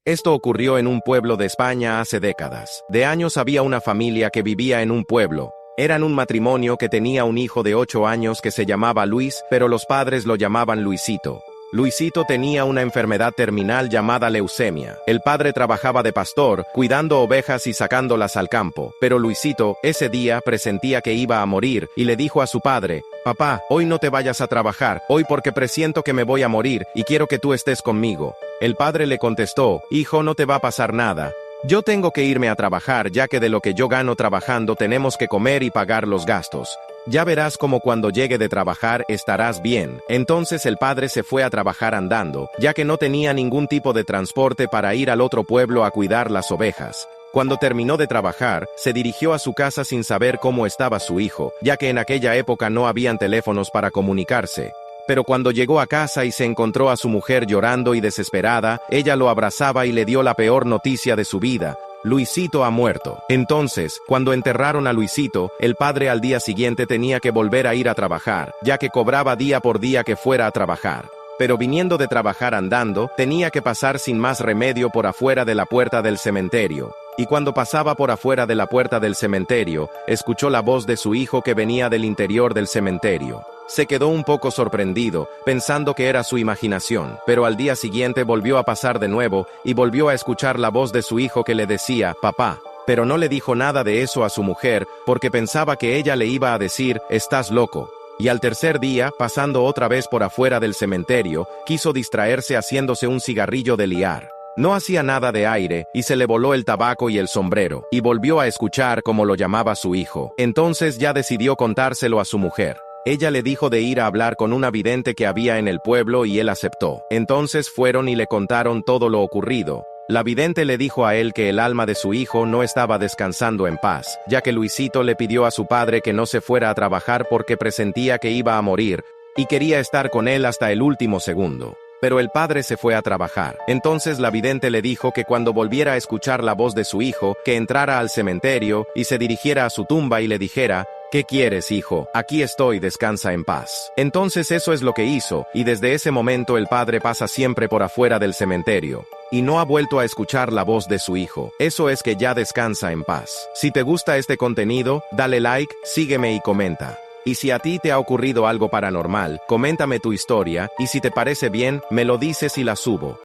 Esto ocurrió en un pueblo de España hace décadas. De años había una familia que vivía en un pueblo. Eran un matrimonio que tenía un hijo de 8 años que se llamaba Luis, pero los padres lo llamaban Luisito. Luisito tenía una enfermedad terminal llamada leucemia. El padre trabajaba de pastor, cuidando ovejas y sacándolas al campo. Pero Luisito, ese día, presentía que iba a morir y le dijo a su padre: «Papá, hoy no te vayas a trabajar, hoy porque presiento que me voy a morir y quiero que tú estés conmigo». El padre le contestó: «Hijo, no te va a pasar nada. Yo tengo que irme a trabajar ya que de lo que yo gano trabajando tenemos que comer y pagar los gastos. Ya verás como cuando llegue de trabajar estarás bien». Entonces el padre se fue a trabajar andando, ya que no tenía ningún tipo de transporte para ir al otro pueblo a cuidar las ovejas. Cuando terminó de trabajar, se dirigió a su casa sin saber cómo estaba su hijo, ya que en aquella época no habían teléfonos para comunicarse. Pero cuando llegó a casa y se encontró a su mujer llorando y desesperada, ella lo abrazaba y le dio la peor noticia de su vida: Luisito ha muerto. Entonces, cuando enterraron a Luisito, el padre al día siguiente tenía que volver a ir a trabajar, ya que cobraba día por día que fuera a trabajar. Pero viniendo de trabajar andando, tenía que pasar sin más remedio por afuera de la puerta del cementerio. Y cuando pasaba por afuera de la puerta del cementerio, escuchó la voz de su hijo que venía del interior del cementerio. Se quedó un poco sorprendido, pensando que era su imaginación, pero al día siguiente volvió a pasar de nuevo y volvió a escuchar la voz de su hijo que le decía: «Papá». Pero no le dijo nada de eso a su mujer, porque pensaba que ella le iba a decir: «Estás loco». Y al tercer día, pasando otra vez por afuera del cementerio, quiso distraerse haciéndose un cigarrillo de liar. No hacía nada de aire, y se le voló el tabaco y el sombrero, y volvió a escuchar como lo llamaba su hijo. Entonces ya decidió contárselo a su mujer. Ella le dijo de ir a hablar con una vidente que había en el pueblo y él aceptó. Entonces fueron y le contaron todo lo ocurrido. La vidente le dijo a él que el alma de su hijo no estaba descansando en paz, ya que Luisito le pidió a su padre que no se fuera a trabajar porque presentía que iba a morir, y quería estar con él hasta el último segundo. Pero el padre se fue a trabajar. Entonces la vidente le dijo que cuando volviera a escuchar la voz de su hijo, que entrara al cementerio y se dirigiera a su tumba y le dijera: «¿Qué quieres, hijo? Aquí estoy, descansa en paz». Entonces eso es lo que hizo, y desde ese momento el padre pasa siempre por afuera del cementerio. Y no ha vuelto a escuchar la voz de su hijo. Eso es que ya descansa en paz. Si te gusta este contenido, dale like, sígueme y comenta. Y si a ti te ha ocurrido algo paranormal, coméntame tu historia, y si te parece bien, me lo dices y la subo.